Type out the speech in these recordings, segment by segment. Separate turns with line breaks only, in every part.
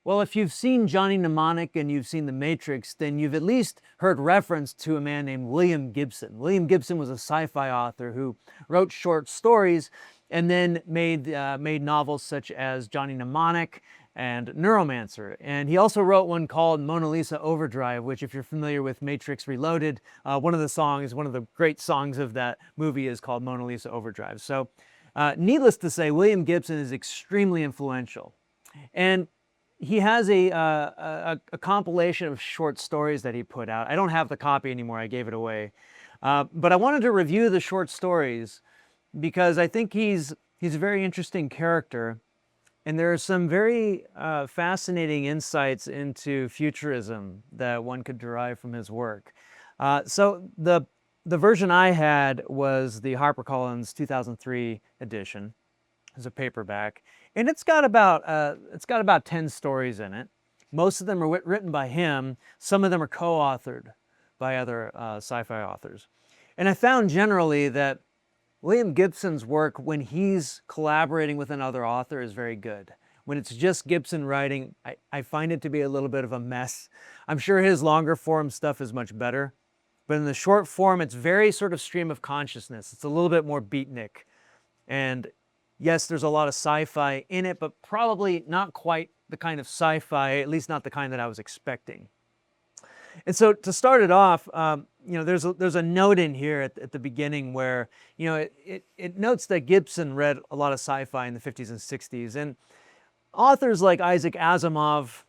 Well, if you've seen Johnny Mnemonic and you've seen The Matrix, then you've at least heard reference to a man named William Gibson. William Gibson was a sci-fi author who wrote short stories and then made novels such as Johnny Mnemonic and Neuromancer. And he also wrote one called Mona Lisa Overdrive, which, if you're familiar with Matrix Reloaded, one of the great songs of that movie is called Mona Lisa Overdrive. So needless to say, William Gibson is extremely influential. And he has a compilation of short stories that he put out. I don't have the copy anymore, I gave it away. But I wanted to review the short stories because I think he's a very interesting character, and there are some very fascinating insights into futurism that one could derive from his work. So the version I had was the HarperCollins 2003 edition. It's a paperback, and it's got about 10 stories in it. Most of them are written by him. Some of them are co-authored by other sci-fi authors. And I found generally that William Gibson's work, when he's collaborating with another author, is very good. When it's just Gibson writing, I find it to be a little bit of a mess. I'm sure his longer form stuff is much better, but in the short form, it's very sort of stream of consciousness. It's a little bit more beatnik. And yes, there's a lot of sci-fi in it, but probably not quite the kind of sci-fi, at least not the kind that I was expecting. And so to start it off, there's a note in here at the beginning where, it notes that Gibson read a lot of sci-fi in the 50s and 60s. And authors like Isaac Asimov,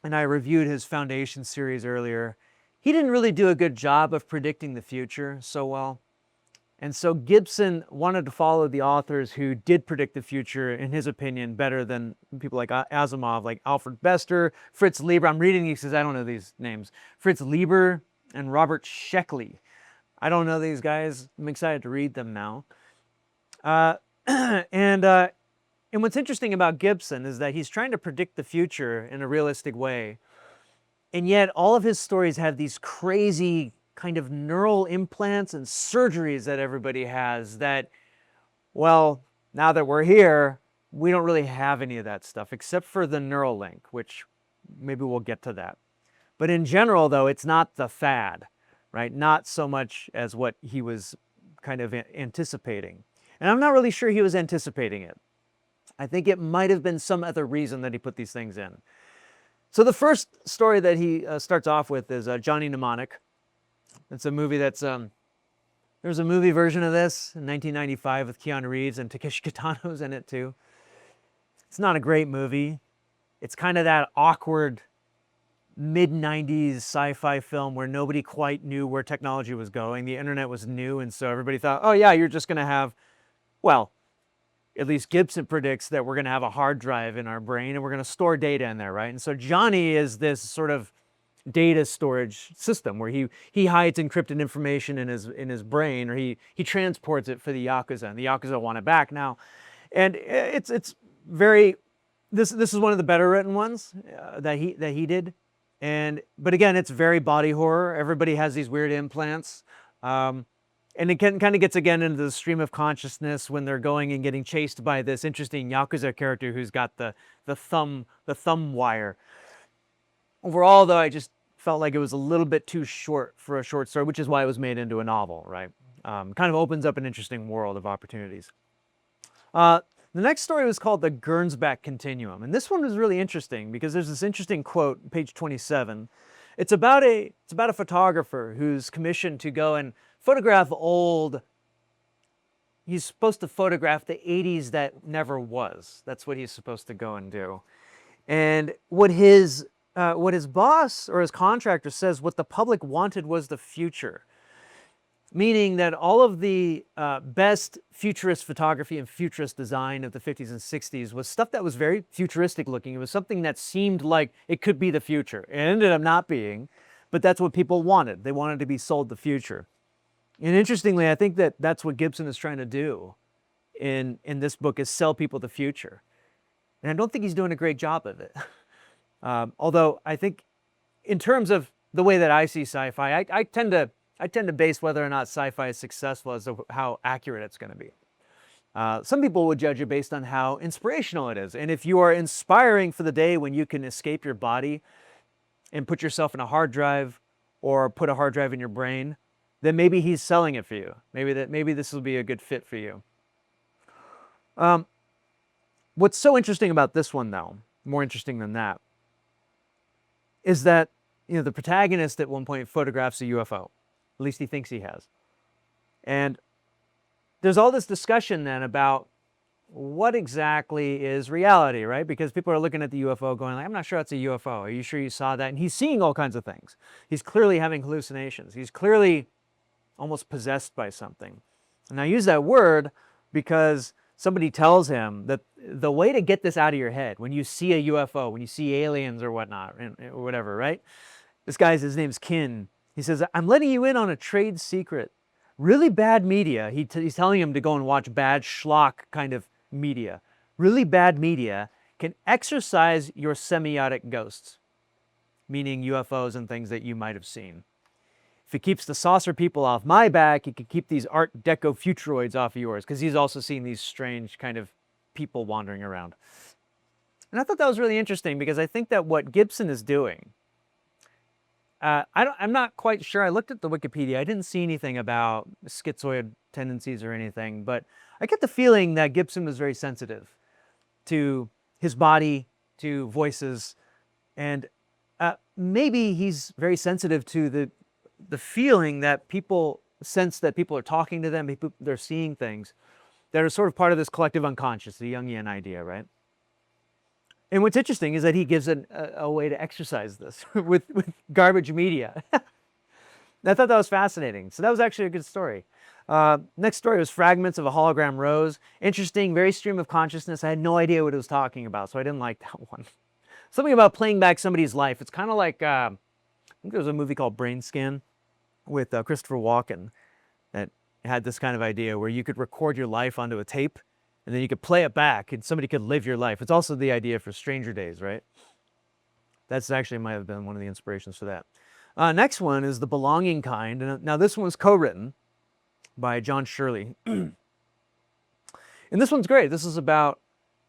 and I reviewed his Foundation series earlier, he didn't really do a good job of predicting the future so well. And so Gibson wanted to follow the authors who did predict the future, in his opinion, better than people like Asimov, like Alfred Bester, Fritz Leiber. I'm reading these because I don't know these names. Fritz Leiber and Robert Sheckley. I don't know these guys. I'm excited to read them now. And what's interesting about Gibson is that he's trying to predict the future in a realistic way. And yet all of his stories have these crazy kind of neural implants and surgeries that everybody has that, well, now that we're here, we don't really have any of that stuff except for the neural link, which maybe we'll get to that. But in general, though, it's not the fad, right? Not so much as what he was kind of anticipating. And I'm not really sure he was anticipating it. I think it might have been some other reason that he put these things in. So the first story that he starts off with is Johnny Mnemonic. It's a movie that's, there's a movie version of this in 1995 with Keanu Reeves, and Takeshi Kitano's in it too. It's not a great movie. It's kind of that awkward mid-90s sci-fi film where nobody quite knew where technology was going. The internet was new, and so everybody thought, oh yeah, you're just going to have, well, at least Gibson predicts that we're going to have a hard drive in our brain and we're going to store data in there, right? And so Johnny is this sort of data storage system where he hides encrypted information in his brain, or he transports it for the Yakuza, and the Yakuza want it back now. And it's very, this is one of the better written ones that he did. But again, it's very body horror. Everybody has these weird implants. And it kind of gets again into the stream of consciousness when they're going and getting chased by this interesting Yakuza character who's got the thumb wire. Overall, though, I just felt like it was a little bit too short for a short story, which is why it was made into a novel, right? Kind of opens up an interesting world of opportunities. The next story was called The Gernsback Continuum, and this one was really interesting because there's this interesting quote, page 27. It's about a photographer who's commissioned to go and photograph he's supposed to photograph the 80s that never was. That's what he's supposed to go and do. And what his boss or his contractor says what the public wanted was the future. Meaning that all of the best futurist photography and futurist design of the 50s and 60s was stuff that was very futuristic looking. It was something that seemed like it could be the future. It ended up not being, but that's what people wanted. They wanted to be sold the future. And interestingly, I think that that's what Gibson is trying to do in this book, is sell people the future. And I don't think he's doing a great job of it. Although I think in terms of the way that I see sci-fi, I tend to base whether or not sci-fi is successful as to how accurate it's going to be. Some people would judge it based on how inspirational it is. And if you are inspiring for the day when you can escape your body and put yourself in a hard drive or put a hard drive in your brain, then maybe he's selling it for you. Maybe this will be a good fit for you. What's so interesting about this one, though, more interesting than that, is that the protagonist at one point photographs a UFO. At least he thinks he has. And there's all this discussion then about what exactly is reality, right? Because people are looking at the UFO going like, I'm not sure that's a UFO. Are you sure you saw that? And he's seeing all kinds of things. He's clearly having hallucinations. He's clearly almost possessed by something. And I use that word because somebody tells him that the way to get this out of your head, when you see a UFO, when you see aliens or whatnot, or whatever, right? His name's Kin. He says, I'm letting you in on a trade secret. Really bad media, he's telling him to go and watch bad schlock kind of media. Really bad media can exercise your semiotic ghosts, meaning UFOs and things that you might have seen. If it keeps the saucer people off my back, it could keep these Art Deco futuroids off of yours, because he's also seen these strange kind of people wandering around. And I thought that was really interesting, because I think that what Gibson is doing, I'm not quite sure. I looked at the Wikipedia. I didn't see anything about schizoid tendencies or anything, but I get the feeling that Gibson was very sensitive to his body, to voices, and maybe he's very sensitive to the feeling that people sense that people are talking to them, they're seeing things that are sort of part of this collective unconscious, the Jungian idea, right? And what's interesting is that he gives a way to exercise this with garbage media. I thought that was fascinating. So that was actually a good story. Next story was Fragments of a Hologram Rose. Interesting, very stream of consciousness. I had no idea what it was talking about, so I didn't like that one. Something about playing back somebody's life. It's kind of like, I think there was a movie called Brain Scan with Christopher Walken that had this kind of idea where you could record your life onto a tape and then you could play it back and somebody could live your life. It's also the idea for Stranger Days, right? That's actually might have been one of the inspirations for that. Next one is The Belonging Kind. And now this one was co-written by John Shirley. And this one's great. This is about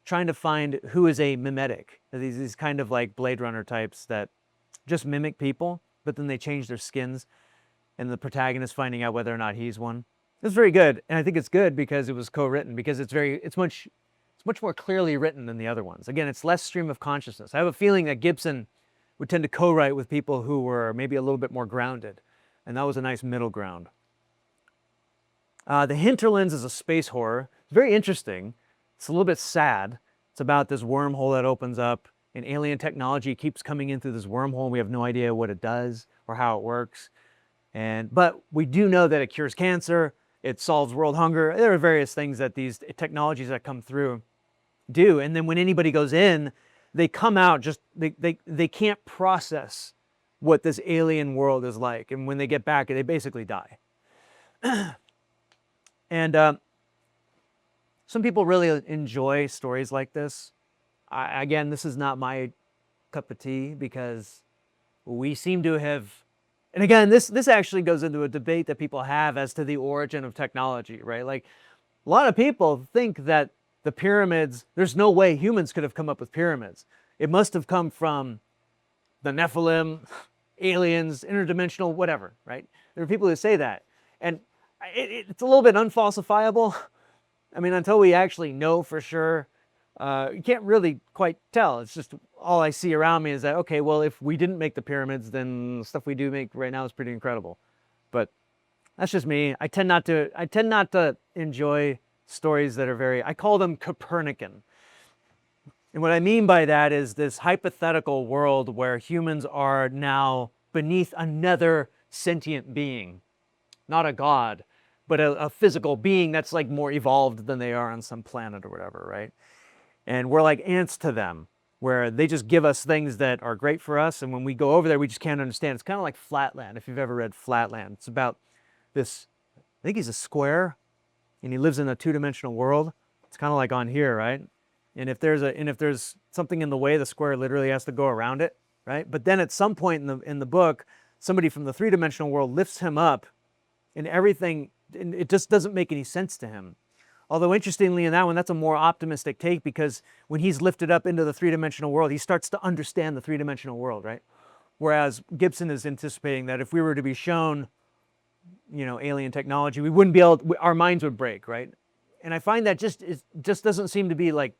trying to find who is a mimetic. These kind of like Blade Runner types that just mimic people, but then they change their skins, and the protagonist finding out whether or not he's one. It's very good, and I think it's good because it was co-written, because it's much more clearly written than the other ones. Again, it's less stream of consciousness. I have a feeling that Gibson would tend to co-write with people who were maybe a little bit more grounded, and that was a nice middle ground. The Hinterlands is a space horror. It's very interesting. It's a little bit sad. It's about this wormhole that opens up, and alien technology keeps coming in through this wormhole, and we have no idea what it does or how it works. But we do know that it cures cancer. It solves world hunger. There are various things that these technologies that come through do. And then when anybody goes in, they come out just, they can't process what this alien world is like. And when they get back, they basically die. And some people really enjoy stories like this. Again, this is not my cup of tea, because we seem to have, and again, this actually goes into a debate that people have as to the origin of technology, right? Like, a lot of people think that the pyramids, there's no way humans could have come up with pyramids. It must have come from the Nephilim, aliens, interdimensional, whatever, right? There are people who say that. And it's a little bit unfalsifiable. I mean, until we actually know for sure, you can't really quite tell. It's just all I see around me is that, okay, well, if we didn't make the pyramids, then the stuff we do make right now is pretty incredible. But that's just me. I tend not to enjoy stories that are I call them Copernican. And what I mean by that is this hypothetical world where humans are now beneath another sentient being, not a god, but a physical being that's like more evolved than they are on some planet or whatever, right? And we're like ants to them, where they just give us things that are great for us, and when we go over there, we just can't understand. It's kind of like Flatland, if you've ever read Flatland. It's about this, I think he's a square, and he lives in a two-dimensional world. It's kind of like on here, right? And if there's something in the way, the square literally has to go around it, right? But then at some point in the book, somebody from the three-dimensional world lifts him up, and everything, and it just doesn't make any sense to him. Although interestingly in that one, that's a more optimistic take, because when he's lifted up into the three-dimensional world, he starts to understand the three-dimensional world, right? Whereas Gibson is anticipating that if we were to be shown, you know, alien technology, we wouldn't be able to, our minds would break, right? And I find that just doesn't seem to be like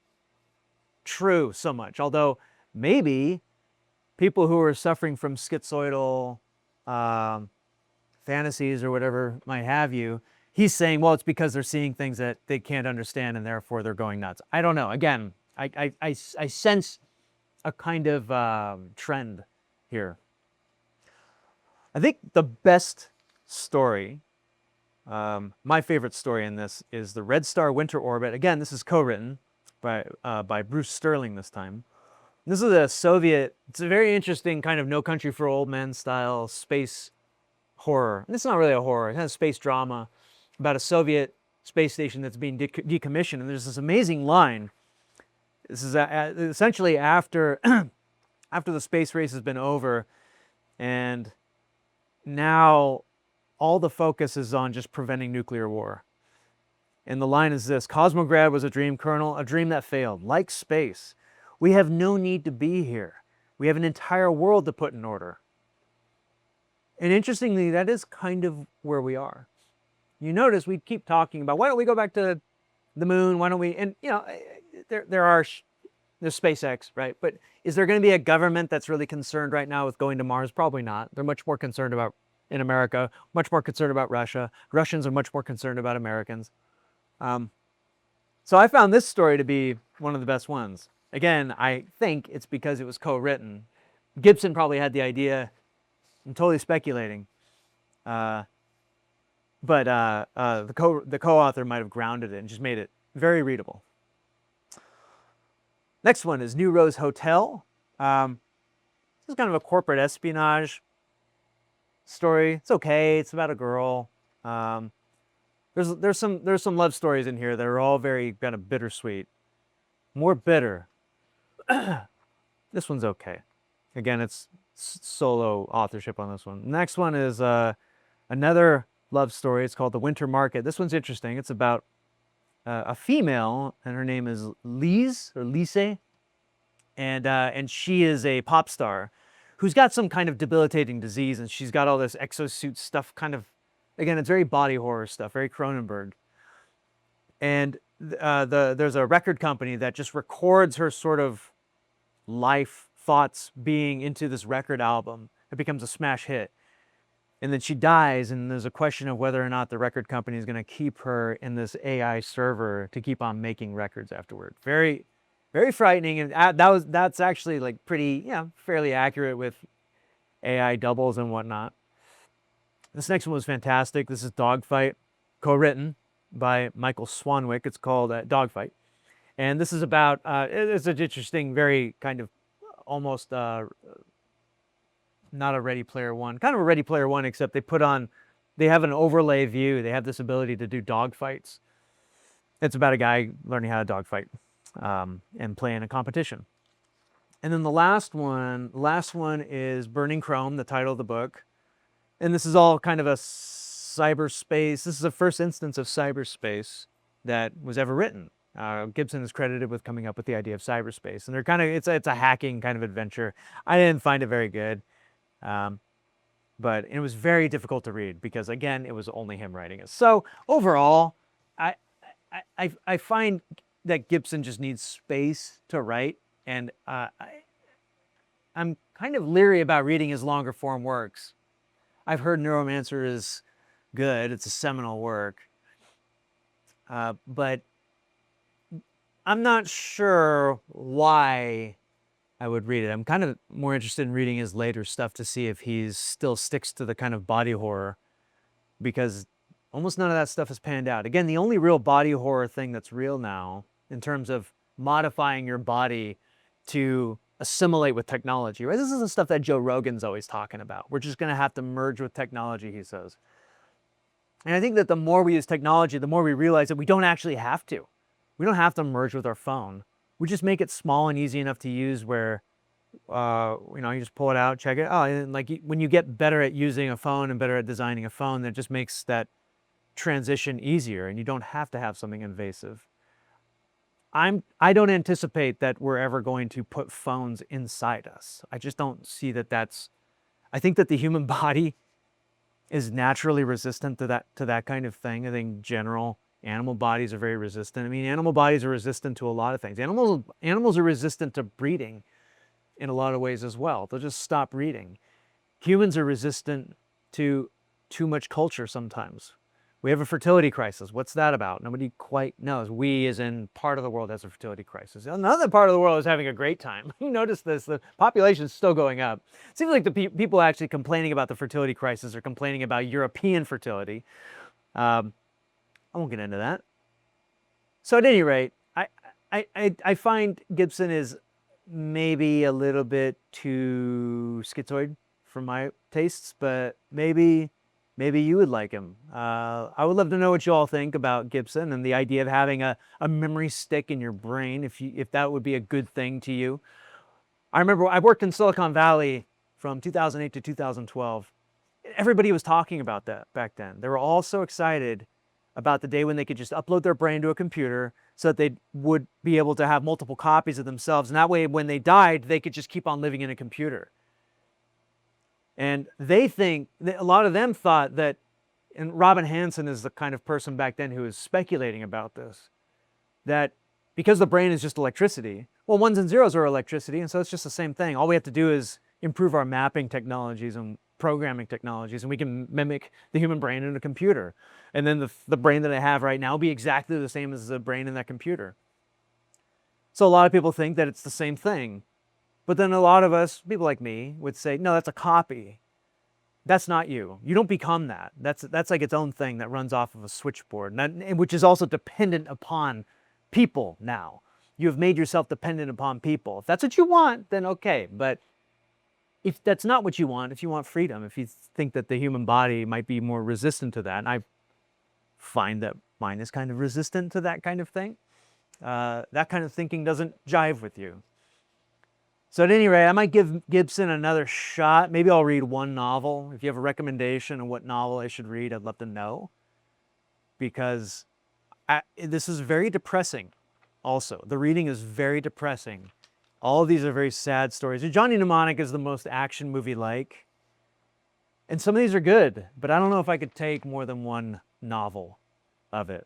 true so much. Although maybe people who are suffering from schizoidal fantasies or whatever might have you, he's saying, well, it's because they're seeing things that they can't understand and therefore they're going nuts. I don't know. Again, I sense a kind of trend here. I think the best story, my favorite story in this, is the Red Star Winter Orbit. Again, this is co-written by Bruce Sterling this time. This is a Soviet, it's a very interesting kind of No Country for Old Men style space horror. And it's not really a horror, it has space drama about a Soviet space station that's being decommissioned. And there's this amazing line. This is essentially after, after the space race has been over, and now all the focus is on just preventing nuclear war. And the line is this: Cosmograd was a dream, Colonel, a dream that failed. Like space, we have no need to be here. We have an entire world to put in order. And interestingly, that is kind of where we are. You notice we keep talking about, why don't we go back to the moon? Why don't we, and you know, there's SpaceX, right? But is there going to be a government that's really concerned right now with going to Mars? Probably not. They're much more concerned about, in America, much more concerned about Russia. Russians are much more concerned about Americans. So I found this story to be one of the best ones. Again, I think it's because it was co-written. Gibson probably had the idea. I'm totally speculating. But the co-author might have grounded it and just made it very readable. Next one is New Rose Hotel. This is kind of a corporate espionage story. It's okay. It's about a girl. There's some love stories in here that are all very kind of bittersweet. More bitter. This one's okay. Again, it's solo authorship on this one. Next one is another love story. It's called The Winter Market. This one's interesting. It's about a female, and her name is Lise, and she is a pop star who's got some kind of debilitating disease, and she's got all this exosuit stuff, kind of, again, it's very body horror stuff, very Cronenberg. And there's a record company that just records her sort of life thoughts being into this record album. It becomes a smash hit. And then she dies, and there's a question of whether or not the record company is going to keep her in this AI server to keep on making records afterward. Very, very frightening, and that's actually like pretty, yeah, fairly accurate with AI doubles and whatnot. This next one was fantastic. This is Dogfight, co-written by Michael Swanwick. It's called Dogfight, and this is about it's an interesting, very kind of almost not a Ready Player One, kind of a Ready Player One, except they have an overlay view. They have this ability to do dogfights. It's about a guy learning how to dogfight and play in a competition. And then the last one is Burning Chrome, the title of the book. And this is all kind of a cyberspace. This is the first instance of cyberspace that was ever written. Gibson is credited with coming up with the idea of cyberspace. And they're kind of, it's a hacking kind of adventure. I didn't find it very good. But it was very difficult to read because, again, it was only him writing it. So overall, I find that Gibson just needs space to write, and I'm kind of leery about reading his longer form works. I've heard Neuromancer is good. It's a seminal work. But I'm not sure why I would read it. I'm kind of more interested in reading his later stuff to see if he still sticks to the kind of body horror, because almost none of that stuff has panned out. Again, the only real body horror thing that's real now, in terms of modifying your body to assimilate with technology, right? This is the stuff that Joe Rogan's always talking about. We're just going to have to merge with technology, he says. And I think that the more we use technology, the more we realize that we don't actually have to. We don't have to merge with our phone. We just make it small and easy enough to use where, you just pull it out, check it. Oh, and like when you get better at using a phone and better at designing a phone, that just makes that transition easier and you don't have to have something invasive. I don't anticipate that we're ever going to put phones inside us. I just don't see that I think that the human body is naturally resistant to that kind of thing. I think general animal bodies are very resistant. I mean, animal bodies are resistant to a lot of things. Animals are resistant to breeding in a lot of ways as well. They'll just stop breeding. Humans are resistant to too much culture sometimes. We have a fertility crisis. What's that about? Nobody quite knows. We, as in part of the world, has a fertility crisis. Another part of the world is having a great time. You notice this, the population is still going up. It seems like the people actually complaining about the fertility crisis are complaining about European fertility. I won't get into that. So at any rate, I find Gibson is maybe a little bit too schizoid for my tastes, but maybe you would like him. I would love to know what you all think about Gibson and the idea of having a memory stick in your brain, if that would be a good thing to you. I remember I worked in Silicon Valley from 2008 to 2012. Everybody was talking about that back then. They were all so excited about the day when they could just upload their brain to a computer so that they would be able to have multiple copies of themselves. And that way, when they died, they could just keep on living in a computer. And they think, a lot of them thought that, and Robin Hanson is the kind of person back then who was speculating about this, that because the brain is just electricity, well, ones and zeros are electricity, and so it's just the same thing. All we have to do is improve our mapping technologies and programming technologies, and we can mimic the human brain in a computer. And then the brain that I have right now will be exactly the same as the brain in that computer. So a lot of people think that it's the same thing. But then a lot of us, people like me, would say, no, that's a copy. That's not you. You don't become that. That's like its own thing that runs off of a switchboard, which is also dependent upon people now. You have made yourself dependent upon people. If that's what you want, then okay. But if that's not what you want, if you want freedom, if you think that the human body might be more resistant to that, and I find that mine is kind of resistant to that kind of thing, that kind of thinking doesn't jive with you. So at any rate, I might give Gibson another shot. Maybe I'll read one novel. If you have a recommendation on what novel I should read, I'd love to know. Because this is very depressing also. The reading is very depressing. All of these are very sad stories. Johnny Mnemonic is the most action movie-like. And some of these are good, but I don't know if I could take more than one novel of it.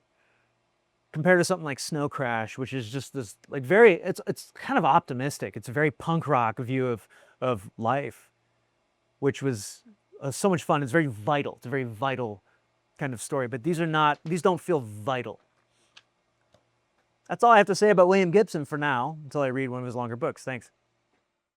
Compared to something like Snow Crash, which is just this like it's kind of optimistic. It's a very punk rock view of life, which was so much fun. It's very vital. It's a very vital kind of story. But these don't feel vital. That's all I have to say about William Gibson for now, until I read one of his longer books. Thanks.